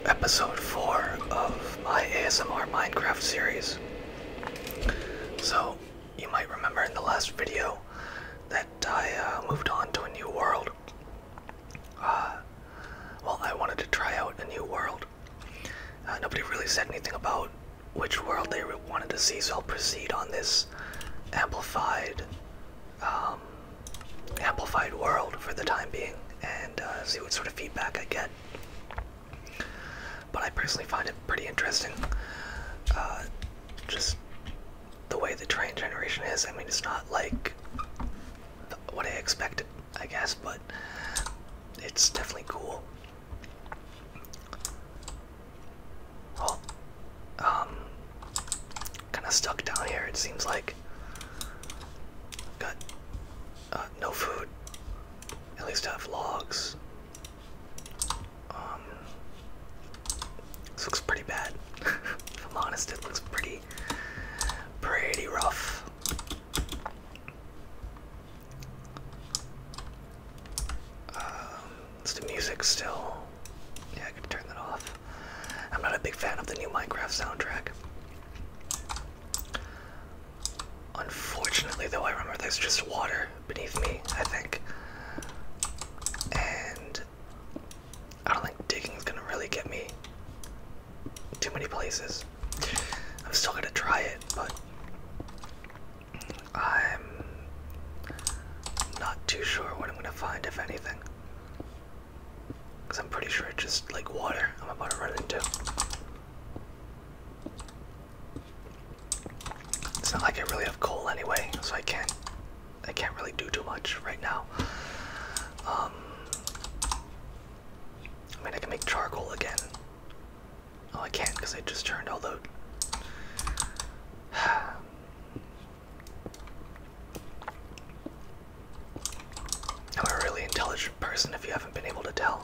episode 4 of my ASMR Minecraft series. So, you might remember in the last video that I moved on to a new world. Well, I wanted to try out a new world. Nobody really said anything about which world they wanted to see, so I'll proceed on this amplified world for the time being, and see what sort of feedback I get. But I personally find it pretty interesting, just the way the terrain generation is. I mean, it's not like what I expected, I guess, but it's definitely cool. Well, kind of stuck down here, it seems like. Got no food. At least I have logs. This looks pretty bad. If I'm honest, it looks pretty rough. Is the music still? Yeah, I could turn that off. I'm not a big fan of the new Minecraft soundtrack. Unfortunately, though, I remember there's just water beneath me, I think. And I don't think digging is gonna really get me too many places. I'm still gonna try it, but I'm not too sure what I'm gonna find, if anything. Because I'm pretty sure it's just like water I'm about to run into. It's not like I really have coal anyway, so I can't really do too much right now. I mean, I can make charcoal again. Oh, I can't because I just turned all the... I'm a really intelligent person, if you haven't been able to tell.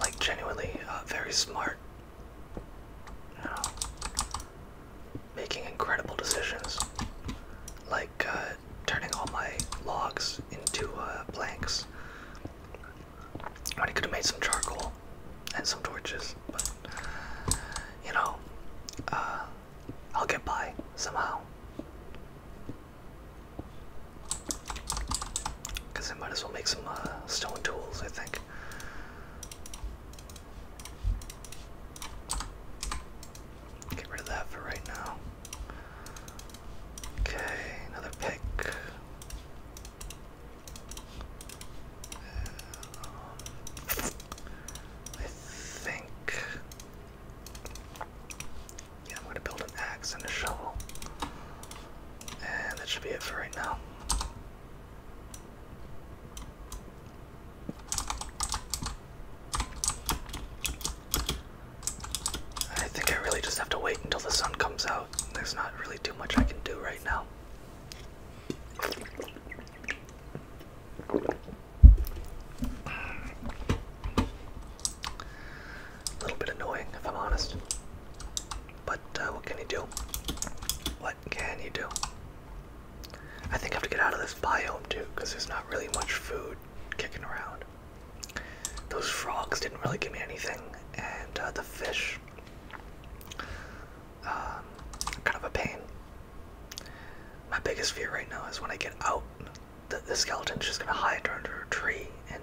Like, genuinely, very smart. You know, making incredible decisions. Like, turning all my logs into planks. I could have made some charcoal and some torches, but, you know, I'll get by somehow. Because I might as well make some stone tools, I think. Get rid of that for right now. Okay, another pick. I think, yeah, I'm gonna build an axe and a shovel, and that should be it for right now. I think I really just have to wait until the sun comes out. There's not really too much I can do right now. A little bit annoying, if I'm honest. But what can you do? What can you do? I think I have to get out of this biome too, because there's not really much food kicking around. Those frogs didn't really give me anything, and the fish, kind of a pain. My biggest fear right now is when I get out, the skeleton's just gonna hide under a tree and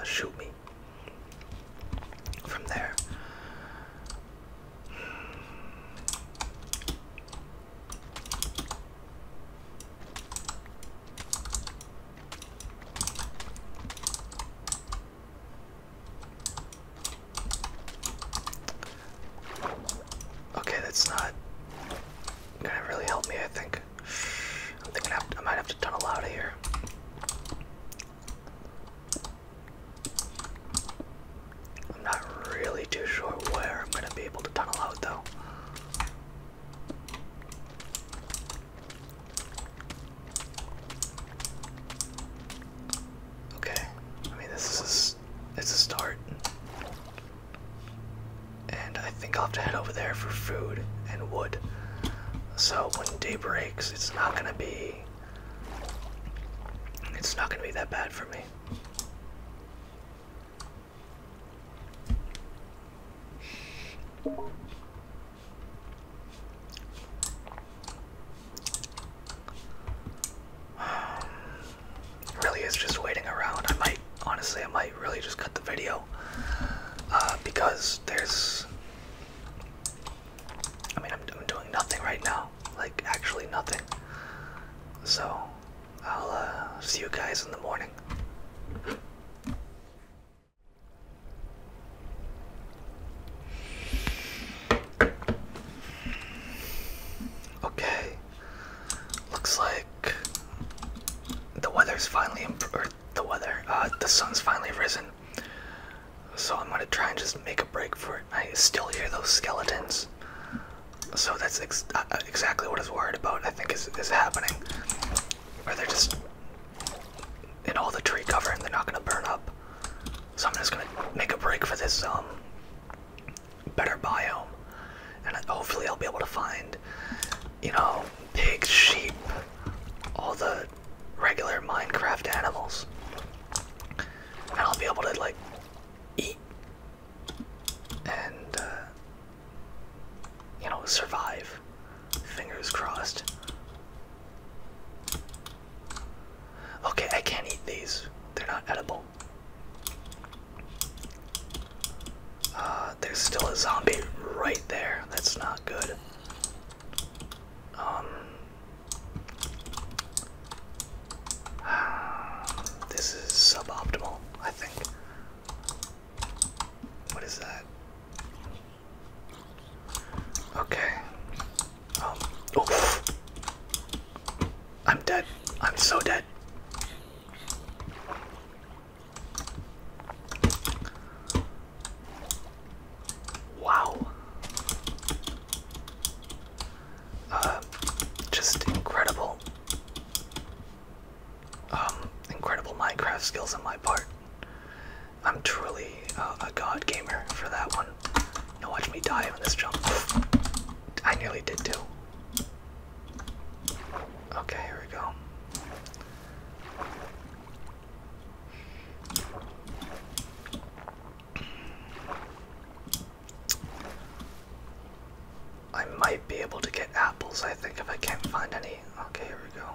shoot me from there. Okay, that's not gonna really help me, I think. I'm thinking I might have to tunnel out of here. I'm not really too sure where I'm gonna be able to tunnel out, though. Okay, I mean, it's a start. And I think I'll have to head over there for food and wood. So when day breaks, it's not gonna be that bad for me. Really is just waiting around. Honestly, I might really just cut the video. Because there's, I mean, I'm doing nothing right now. Like, actually nothing. So, I'll see you guys in the morning. Okay. Looks like the weather's finally improved. The sun's finally risen. So I'm gonna try and just make a break for it. I still hear those skeletons. So that's exactly what I was worried about, I think is happening. Where they're just in all the tree cover and they're not gonna burn up. So I'm just gonna make a break for this better biome. And hopefully I'll be able to find, you know, pigs, sheep, all the regular Minecraft animals. And I'll be able to, like, eat and, you know, survive. Fingers crossed. Okay, I can't eat these. They're not edible. There's still a zombie right there. That's not good. This is suboptimal, I think. What is that? Okay. Oh. I'm dead. I'm so dead. Wow. Just incredible. Incredible Minecraft skills on my part. I'm truly a god gamer for that one. Now watch me die on this jump. I nearly did too. Okay, here we go. I might be able to get apples, I think, if I can't find any. Okay, here we go.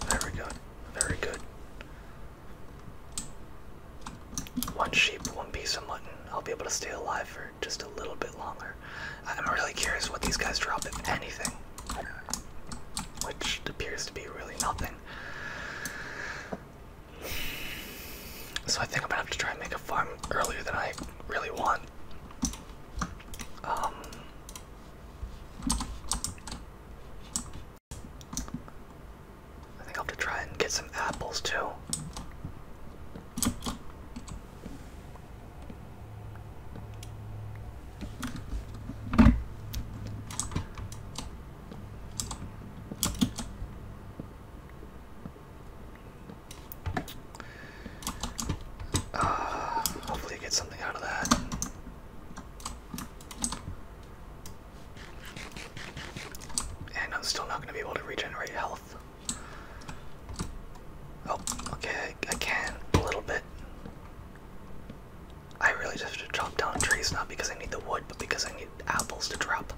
Very good. Very good. One sheep, one piece of mutton. I'll be able to stay alive for just a little bit longer. I'm really curious what these guys drop, if anything. Which appears to be really nothing. So I think I'm gonna have to try and make a farm earlier than I really want. I think I'll have to try and get some apples too. Hopefully get something out of that. And I'm still not going to be able to regenerate health. Oh, okay, I can, a little bit. I really just have to chop down trees, not because I need the wood, but because I need apples to drop.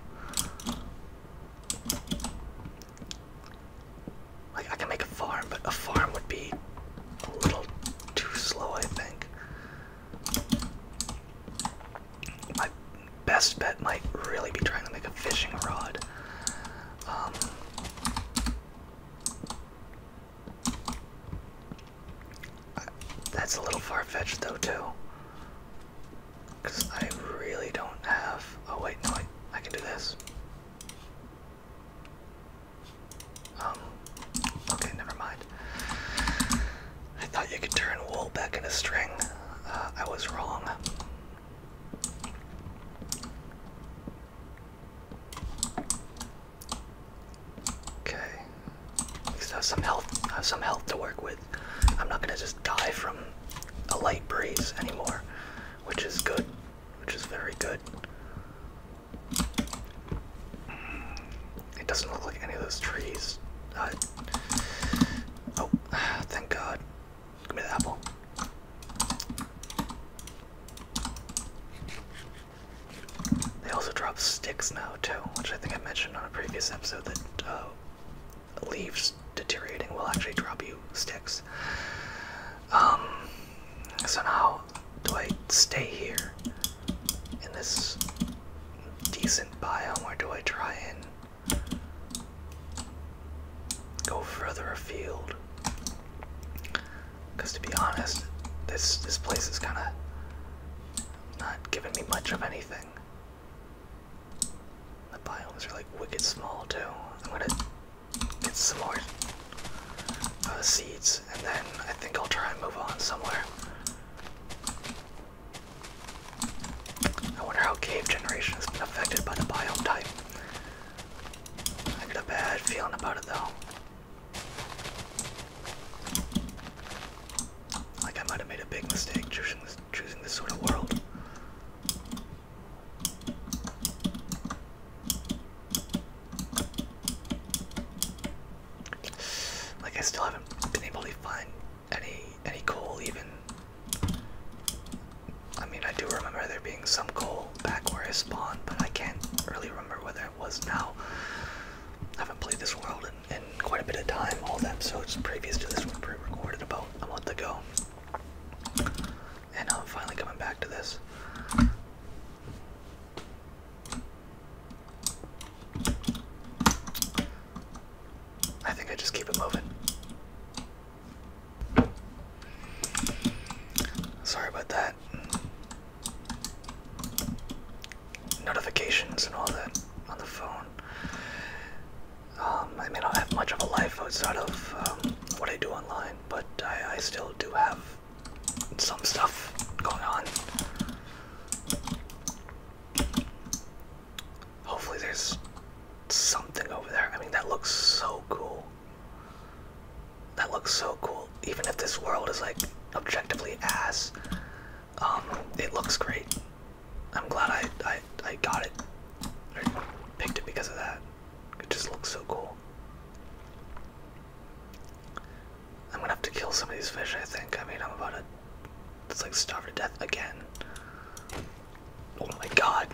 Like, I can make a farm, but a farm would be a little too slow, I think. My best bet might really be trying to make a fishing rod. That's a little far-fetched though too, because I really don't have, oh wait, no, I can do this. Okay, never mind. I thought you could turn wool back into string. I was wrong. Okay, at least I have some health to work with. I'm not gonna just die from a light breeze anymore, which is good, which is very good. It doesn't look like any of those trees. Oh, thank God. Give me the apple. sticks now too, which I think I mentioned on a previous episode that leaves deteriorating will actually drop you sticks. So now, do I stay here in this decent biome, or do I try and go further afield? Because to be honest, this place is kind of not giving me much of anything. The biomes are like wicked small too. I'm gonna get some more seeds, and then I think I'll try and move on somewhere. I wonder how cave generation has been affected by the biome type. I get a bad feeling about it though. Like I might have made a big mistake choosing this sort of world. Like I still haven't been able to find any coal even. I mean, I do remember there being some coal back where I spawned, but I can't really remember whether it was now. I haven't played this world in quite a bit of time. All the episodes previous to this were pre-recorded about a month ago. And I'm finally coming back to this. I think I just keep it moving. Sorry about that. Notifications and all that on the phone. I may not have much of a life outside of what I do online, but I still do have some stuff going on. Hopefully there's something over there. I mean, that looks so cool. That looks so cool. Even if this world is like objectively ass, it looks great. I'm glad I got it, or picked it because of that. It just looks so cool. I'm gonna have to kill some of these fish, I think. I mean, I'm about to, it's like starve to death again. Oh my god.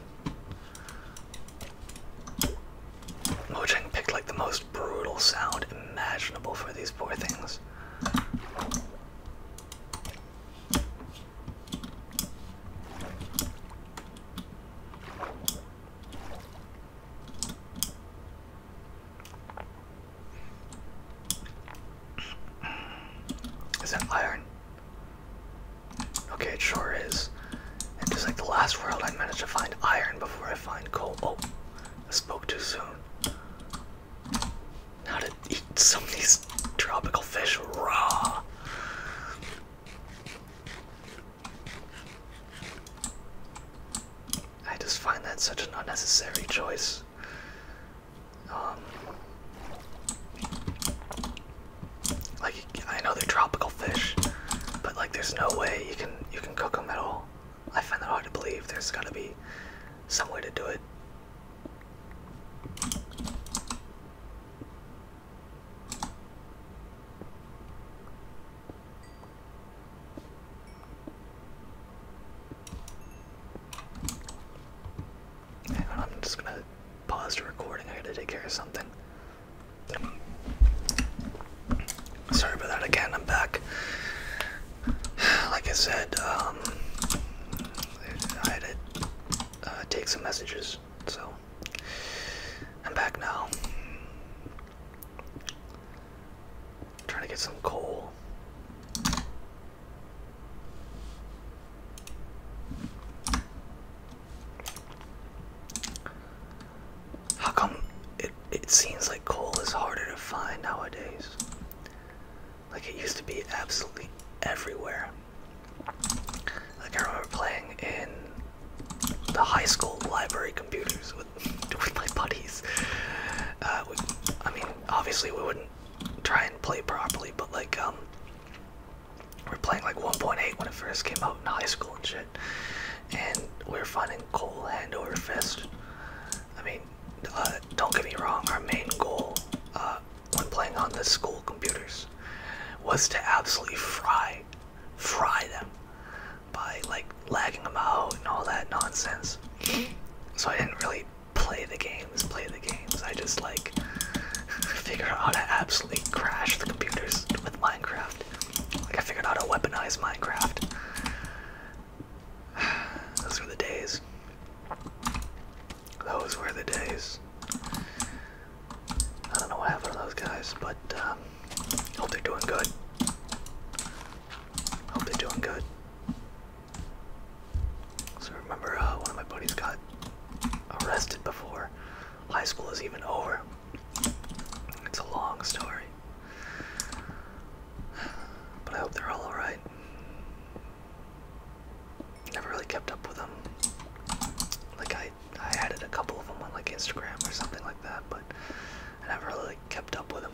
Mojang picked like the most brutal sound imaginable for these poor things. Is that iron? Okay, it sure is. And just like the last world, I managed to find iron before I find coal. Oh, I spoke too soon. How to eat some of these tropical fish raw. I just find that such an unnecessary choice. Like, I know they're tropical fish, but like there's no way you can cook them at all. I find that hard to believe. There's gotta be some way to do it. Hang on, I'm just gonna pause the recording. I gotta take care of something. Sorry about that again, I'm back. Like I said, I had to take some messages, so I'm back now. Trying to get some coal. How come it seems like coal is harder to find nowadays? Like it used to be absolutely everywhere. Like I remember playing in the high school library computers with my buddies. I mean, obviously we wouldn't try and play properly, but like we're playing like 1.8 when it first came out in high school and shit, and we were finding coal hand over fist. I mean, don't get me wrong, our main goal when playing on the school computers was to absolutely fry them by like lagging them out and all that nonsense. So I didn't really play absolutely crash the computers with Minecraft. Like, I figured out how to weaponize Minecraft. Those were the days. Those were the days. I don't know what happened to those guys, but hope they're doing good. Hope they're doing good. So remember, one of my buddies got arrested before high school is even over. It's a long story. But I hope they're all alright. Never really kept up with them. Like, I added a couple of them on like Instagram or something like that, but I never really like, kept up with them.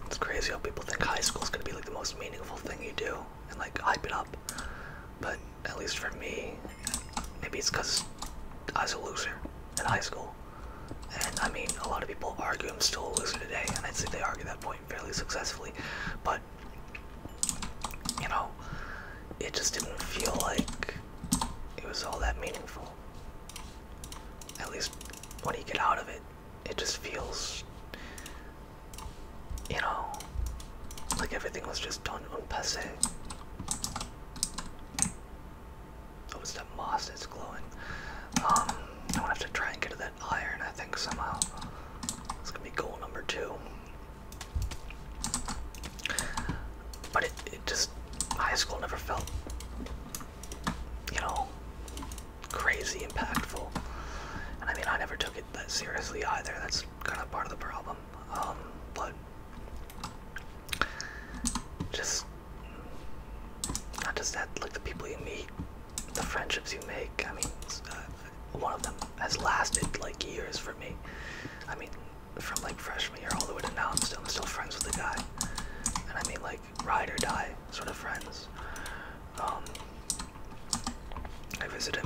It's crazy how people think high school is gonna be like the most meaningful thing you do and like hype it up. But at least for me, maybe it's because I was a loser in high school. And I mean, a lot of people argue I'm still a loser today, and I'd say they argue that point fairly successfully. But, you know, it just didn't feel like it was all that meaningful. At least when you get out of it, it just feels, you know, like everything was just done en passé. Oh, it's that moss that's glowing. I'm gonna have to try and get to that iron, I think, somehow. It's gonna be goal number 2. But it just, high school never felt, you know, crazy impactful. And I mean, I never took it that seriously either. That's kind of part of the problem. But just, not just that, like the people you meet, the friendships you make. I mean, one of them has lasted like years for me. I mean, from like freshman year all the way to now, I'm still friends with the guy. And I mean, like, ride or die sort of friends. I visited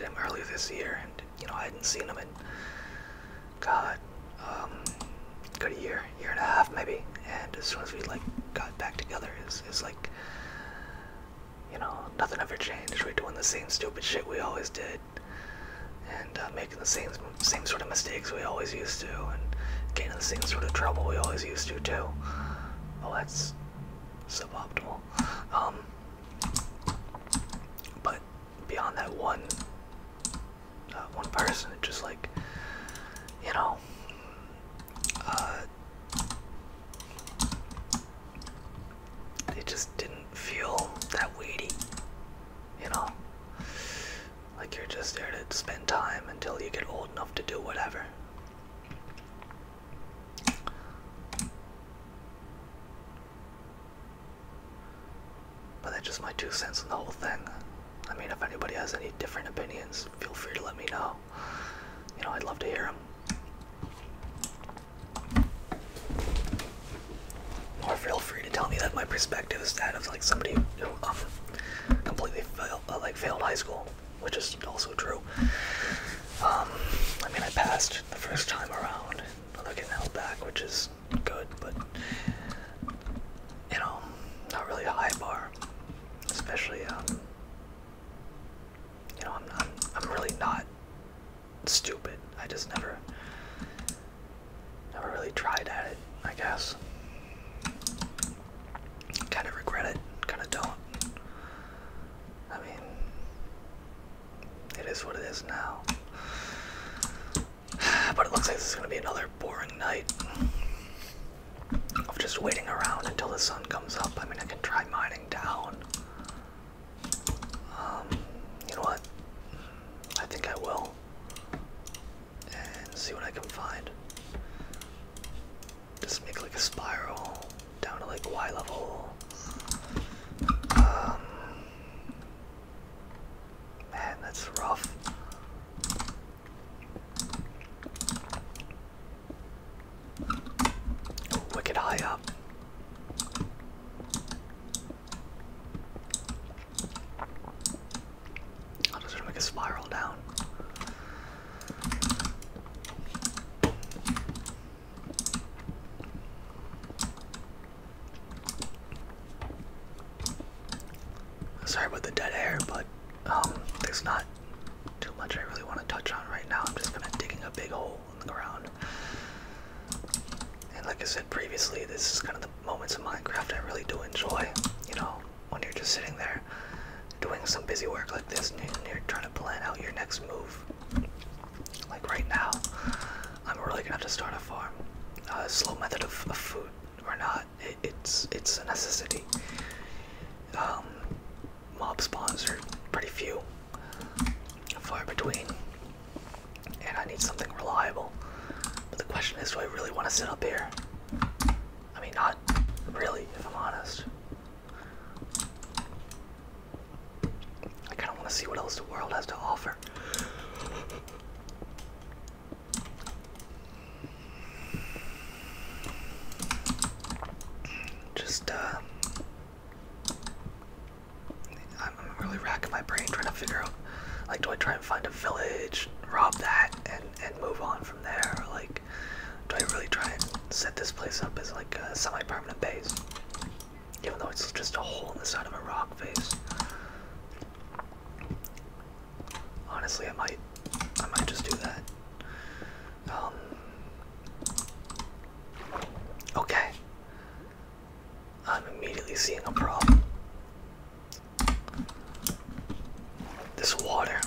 him earlier this year, and you know, I hadn't seen him in, God, good year and a half maybe. And as soon as we like got back together, it's like, you know, nothing ever changed. We're doing the same stupid shit we always did, and making the same sort of mistakes we always used to, and getting in the same sort of trouble we always used to too. Oh, that's suboptimal. But beyond that one person, it just like, you know, it just didn't feel that weighty, you know? Like you're just there to spend time until you get old enough to do whatever. But that's just my 2 cents on the whole thing. I mean, if anybody has any different opinions, feel free to let me know. You know, I'd love to hear them. Or feel free to tell me that my perspective is that of like somebody who completely failed high school, which is also true. I mean, I passed the first time around. They're getting held back, which is good, but you know, not really a high bar. Especially, you know, I'm really not stupid. I just never really tried at it, I guess. Kind of regret it, kind of don't. I mean, it is what it is now. But it looks like this is going to be another boring night of just waiting around until the sun comes up. I mean, I can try mining down. You know what? I think I will. And see what I can find. Just make like a spiral down to like Y level. Man, that's rough. Wicked high up. I'll just make a spiral down. Sorry about the dead air, but there's not too much I really want to touch on right now. I'm just gonna digging a big hole in the ground. And like I said previously, this is kind of the moments of Minecraft I really do enjoy. You know, when you're just sitting there doing some busy work like this and you're trying to plan out your next move. Like right now, I'm really gonna have to start a farm. Slow method of food or not, it's a necessity. Mob spawns are pretty few, far between, and I need something reliable. But the question is, do I really want to sit up here? I mean, not really, if I'm honest. I kind of want to see what else the world has to offer. Just, I'm really racking my brain trying to figure out, like, do I try and find a village, rob that, and move on from there? Or, like, do I really try and set this place up as, like, a semi-permanent base? Even though it's just a hole in the side of a rock face. Honestly, I might just do that. Okay. I'm immediately seeing a problem. This water.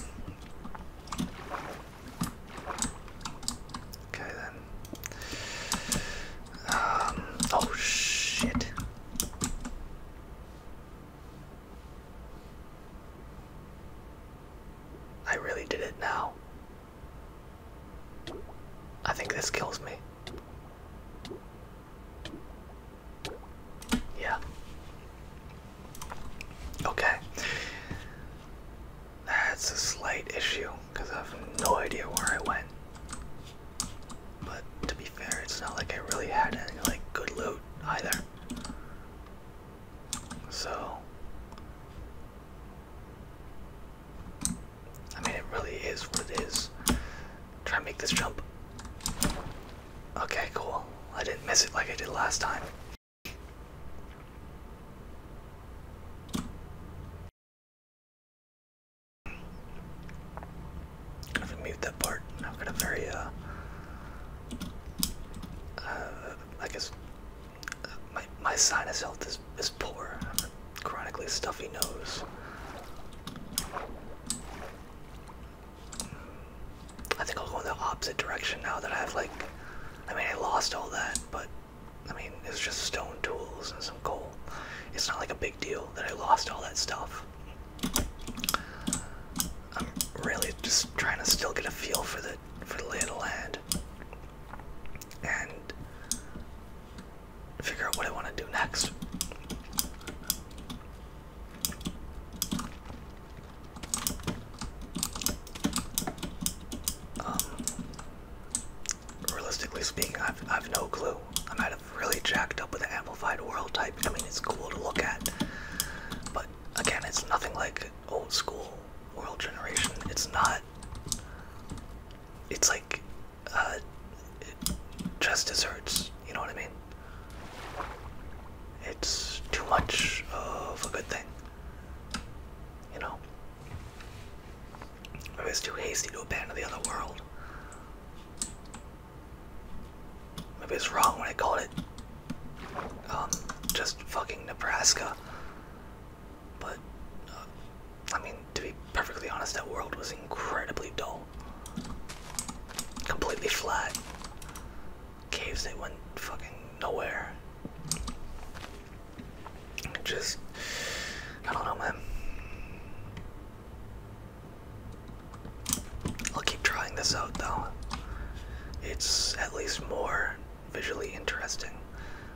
Okay then. Oh shit. I really did it now. I think this kills me. Yeah. Okay. That's a slight issue, because I have no idea where I went. But to be fair, it's not like I really had any, like, good loot either. So, I mean, it really is what it is. Try and make this jump. Okay, cool. I didn't miss it like I did last time. I'm gonna mute that part. I've got a very, I guess, my sinus health is poor. I have a chronically stuffy nose. I think I'll go in the opposite direction now that I have, like, I mean, I lost all that, but, I mean, it's just stone tools and some coal. It's not like a big deal that I lost all that stuff. I'm really just trying to still get a feel for the lay of the land. And figure out what I want to do next. Realistically speaking, I've no clue. I might have really jacked up with the amplified world type. I mean, it's cool to look at, but again, it's nothing like old school world generation. It's not. It's like just desserts. You know what I mean? It's too much of a good thing. You know? Maybe it's too hasty to abandon the other world. Maybe it's wrong when I called it just fucking Nebraska. But I mean, to be perfectly honest, that world was incredibly dull. Completely flat. Caves that went fucking nowhere. Just, I don't know, man. I'll keep trying this out though. It's at least more visually interesting,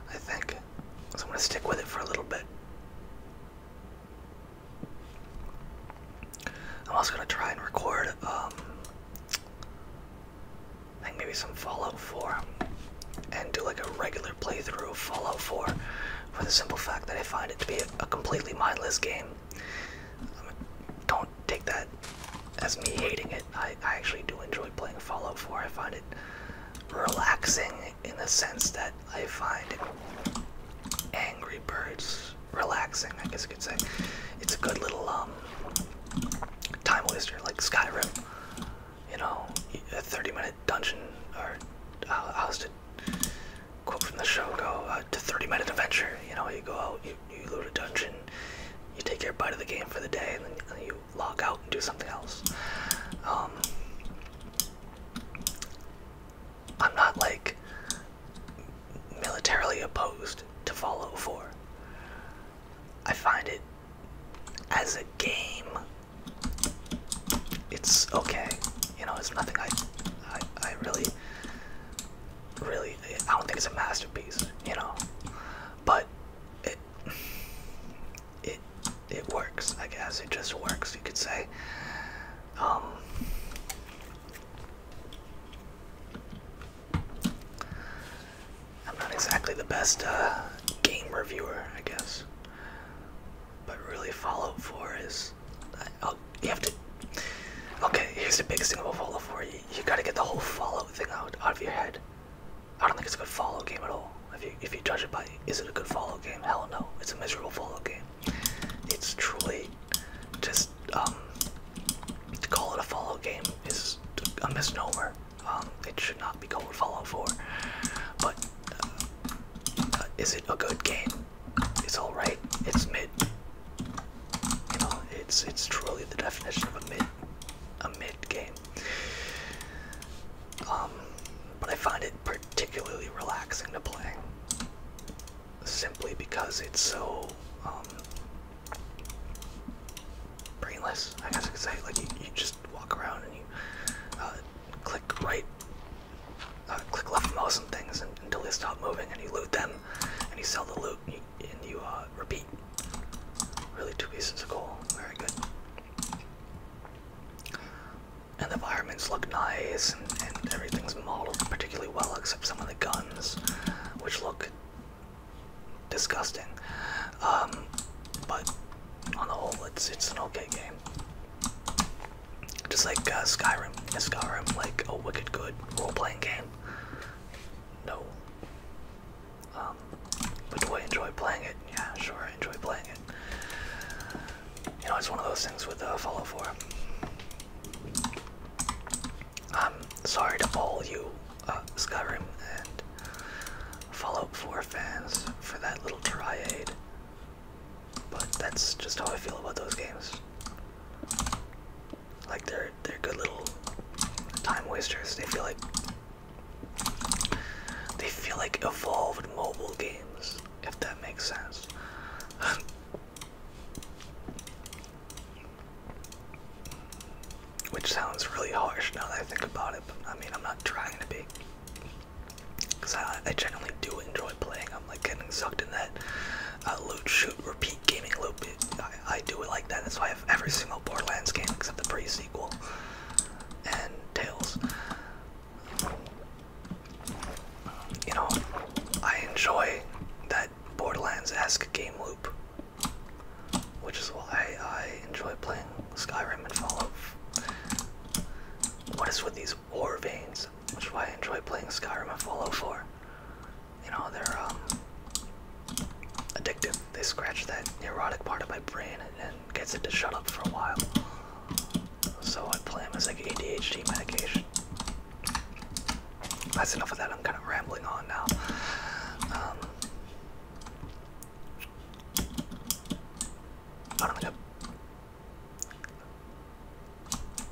I think. So I'm gonna stick with it for a little bit. I'm also gonna try and record, I think maybe some Fallout 4, and do like a regular playthrough of Fallout 4, for the simple fact that I find it to be a completely mindless game. Don't take that as me hating it. I actually do enjoy playing Fallout 4. I find it relaxing in the sense that I find Angry Birds relaxing, I guess you could say. It's a good little day, and then you log out and do something else. I'm not like militarily opposed to Fallout 4. I find it as a game, it's okay. You know, it's nothing I really, I don't think it's a masterpiece, you know, but it works, I guess. It just works, you could say. I'm not exactly the best game reviewer, I guess, but really Fallout 4 is, you have to, okay, here's the biggest thing about Fallout 4, you gotta get the whole Fallout thing out of your head. I don't think it's a good Fallout game at all. If you judge it by, is it a good Fallout game? Hell no, it's a miserable Fallout game. It's truly just, to call it a Fallout game is a misnomer. It should not be called Fallout 4. But, is it a good game? It's alright. It's mid. You know, it's truly the definition of a mid game. But I find it particularly relaxing to play, simply because it's so brainless, I guess I could say. Like you just walk around and you click right, click left mouse on things until they stop moving, and you loot them, and you sell the loot, and you repeat. Really, 2 pieces of coal. Very good. And the environments look nice, and everything's modeled particularly well, except some of the guns, which look disgusting. But on the whole, it's an okay game. Just like Skyrim. Is Skyrim like a wicked good role-playing game? No. But do I enjoy playing it? Yeah, sure, I enjoy playing it. You know, it's one of those things with Fallout 4. I'm sorry to all you Skyrim and Fallout 4 fans for that little triade, but that's just how I feel about those games. Like they're good little time wasters. They feel like evolved mobile games, if that makes sense. Which sounds really harsh now that I think about it, but I mean, I'm not trying to be. Because I genuinely do enjoy playing. I'm like getting sucked in that loot, shoot, repeat gaming loop. I do it like that. That's why I have every single Borderlands game except the pre-sequel and Tales. You know, I enjoy that Borderlands-esque game loop, which is why I enjoy playing Skyrim and Fallout. What is with these war veins? Which is why I enjoy playing Skyrim and Fallout 4. You know, they're addictive. They scratch that neurotic part of my brain and gets it to shut up for a while. So I play them as like ADHD medication. That's enough of that. I'm kind of rambling on now. I don't think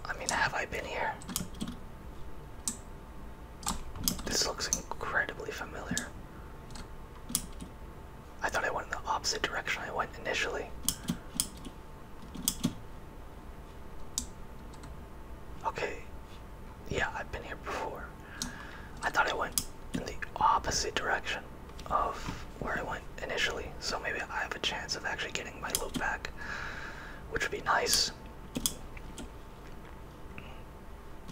I mean, have I been here? This looks incredibly familiar. I thought I went in the opposite direction I went initially. Okay, yeah, I've been here before. I thought I went in the opposite direction of where I went initially, so maybe I have a chance of actually getting my loot back, which would be nice.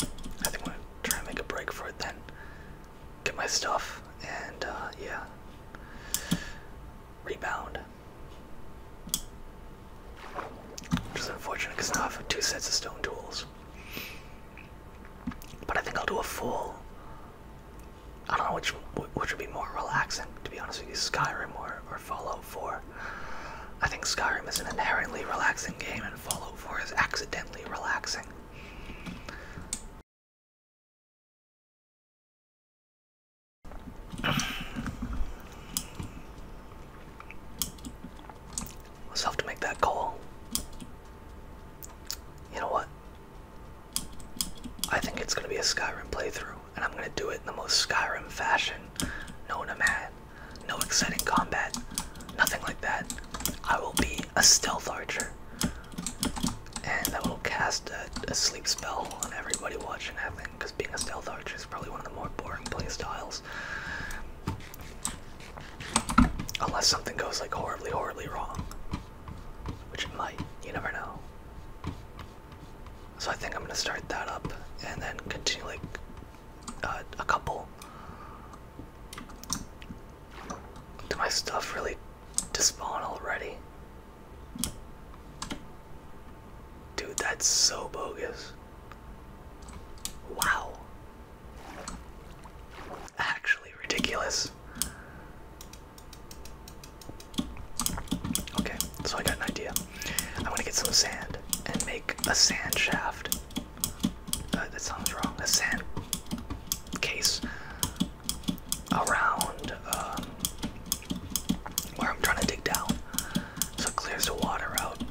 I think I'm gonna try and make a break for it then. Get my stuff, and yeah. Rebound. Which is unfortunate because now I have 2 sets of stone tools. But I think I'll do a full. I don't know which would be more relaxing, to be honest with you, Skyrim or Fallout 4. I think Skyrim is an inherently relaxing game and Fallout 4 is accidentally relaxing. I'll have to make that call. a Skyrim playthrough, and I'm gonna do it in the most Skyrim fashion known to man. No exciting combat, nothing like that. I will be a stealth archer, and I will cast a sleep spell on everybody watching, I think, because being a stealth archer is probably one of the more boring playstyles. Unless something goes like horribly, horribly wrong. Which it might, you never know. So I think I'm gonna start that up and then continue like a couple. Do my stuff really despawn already? Dude, that's so bogus. Wow. Actually ridiculous. Okay, so I got an idea. I'm gonna get some sand and make a sand shaft. That sounds wrong. A sand case around where I'm trying to dig down, so it clears the water out.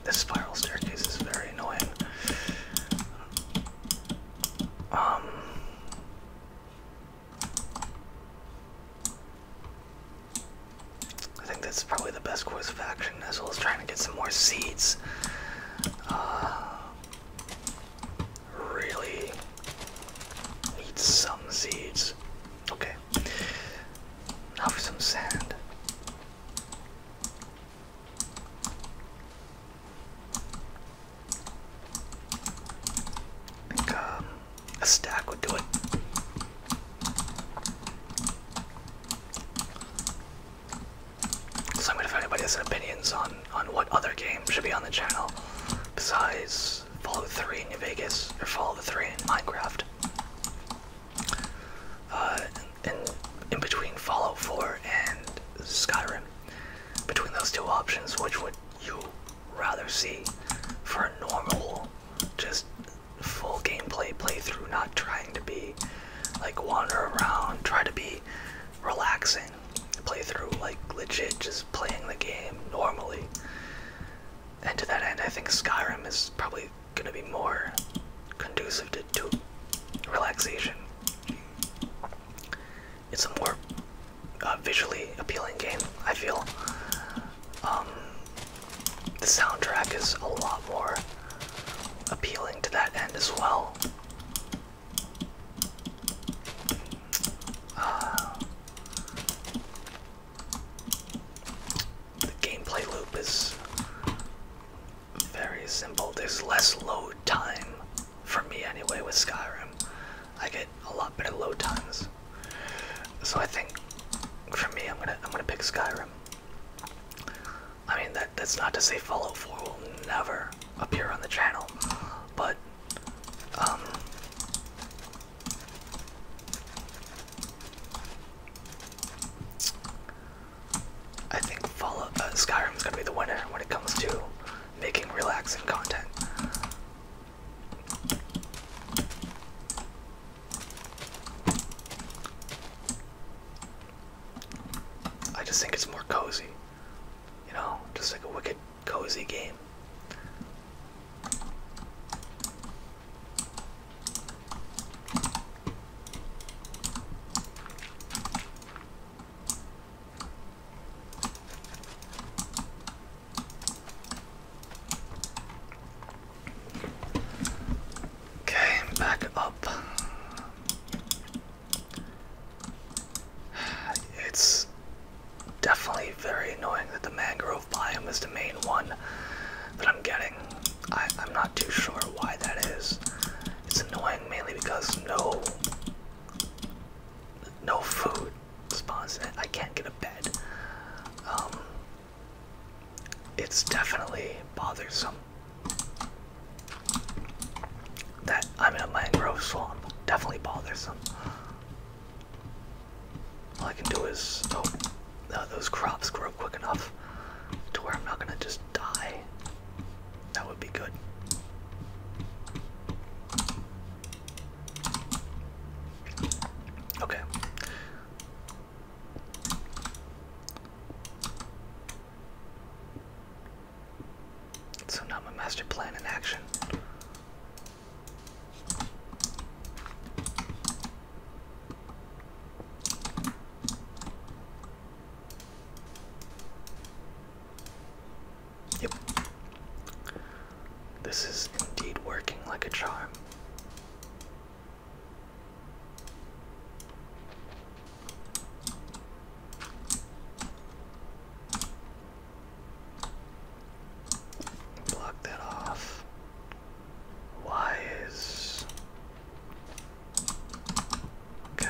This spiral staircase is very annoying. I think that's probably the best course of action, as well as trying to get some more seeds. Really need some seeds. Okay. Now for some sand. I think a stack would do it. So I'm gonna, if anybody has opinions on what other game should be on the channel besides Fallout 3 in New Vegas or Fallout 3 in Minecraft. In between Fallout 4 and Skyrim, between those two options, which would you rather see for a normal, just full gameplay playthrough, not trying to be like wander around, try to be relaxing playthrough, like legit just playing the game normally? And to that end, I think Skyrim is probably going to be more conducive to relaxation. It's a more visually appealing game, I feel. The soundtrack is a lot more appealing to that end as well. The gameplay loop is very simple. There's less load time for me anyway with Skyrim. I get a lot better load times. So I think for me, I'm gonna pick Skyrim. I mean, that's not to say Fallout 4 will never appear on the channel, but I think Skyrim is gonna be the winner when it comes to making relaxing content. I just think it's more cozy, you know, just like a wicked cozy game. Okay, back up. It's definitely very annoying that the mangrove biome is the main one that I'm getting. I'm not too sure why that is. It's annoying mainly because no food spawns in it. I can't get a bed. It's definitely bothersome that I'm in a mangrove swamp. Definitely bothersome. All I can do is hope those crops grow quick enough to where I'm not gonna just die. That would be good. Okay. So now my master plan in action. this is indeed working like a charm. Block that off. Why is... Okay.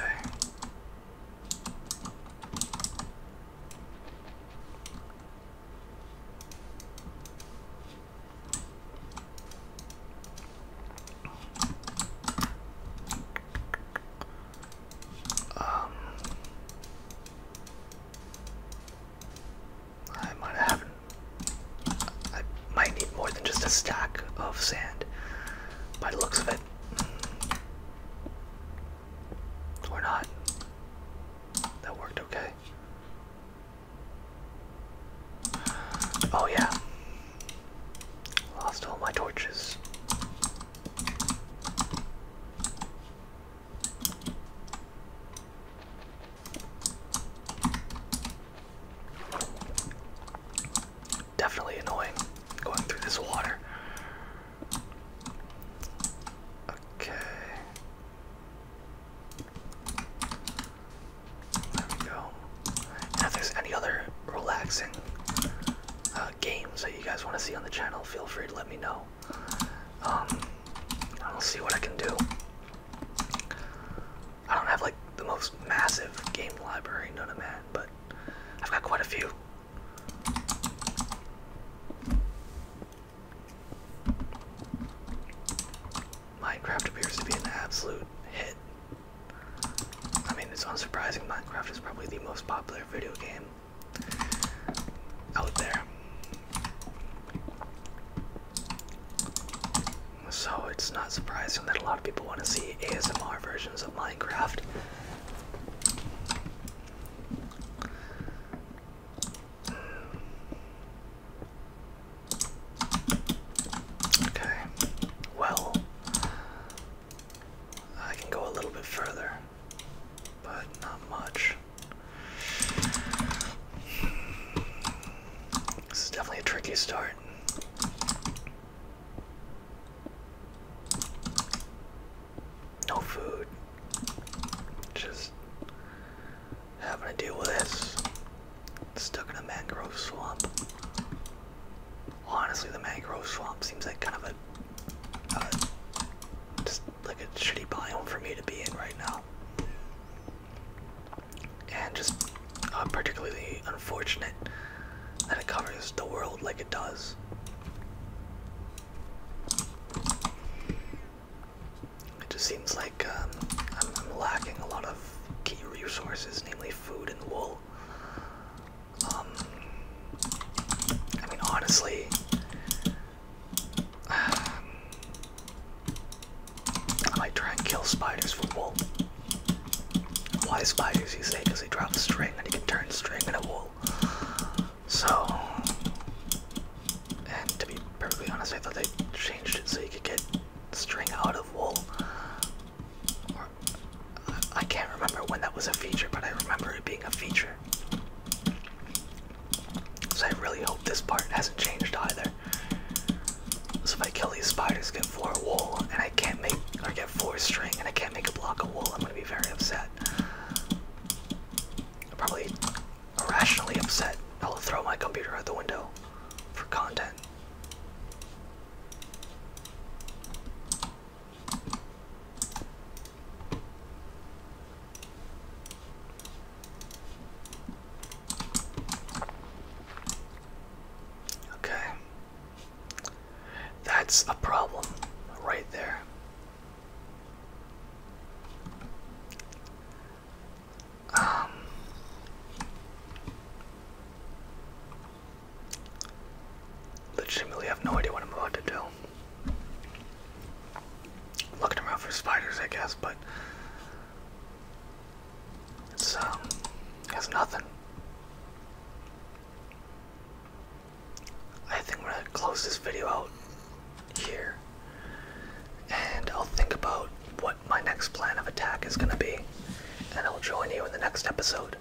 I might need more than just a stack of sand by the looks of it. Or not. That worked okay. Oh yeah. Lost all my torches. Definitely annoying going through this water. Okay. There we go. And if there's any other relaxing games that you guys want to see on the channel, feel free to let me know. I'll see what I can do. I don't have like the most massive game library, none of man, but I've got quite a few. Minecraft appears to be an absolute hit. I mean, it's unsurprising. Minecraft is probably the most popular video game out there. So it's not surprising that a lot of people want to see ASMR versions of Minecraft. Okay, well, I can go a little bit further, but not much. This is definitely a tricky start. No food. Just having to deal with this. Stuck in a mangrove swamp. Honestly, the mangrove swamp seems like kind of a just like a shitty biome for me to be in right now. And just particularly unfortunate that it covers the world like it does. It just seems like I'm lacking a lot of key resources, namely food and wool. I mean, honestly, I might try and kill spiders for wool. Why spiders, you say? Because they drop string and you can turn string into wool. So, and to be perfectly honest, I thought they changed it so you could get string out of wool. Or, I can't remember when that was a feature, but I remember it being a feature. So I really hope this part hasn't changed either. So if I kill these spiders, get 4 wool, and I can't make, or get 4 string, and I can't make a block of wool, I'm gonna be very upset. Probably irrationally upset. I'll throw my computer out the window for content. Okay. That's a problem right there. Legitimately have no idea what I'm about to do. Looking around for spiders, I guess, but it's has nothing. I think I'm gonna close this video out here, and I'll think about what my next plan of attack is gonna be, and I'll join you in the next episode.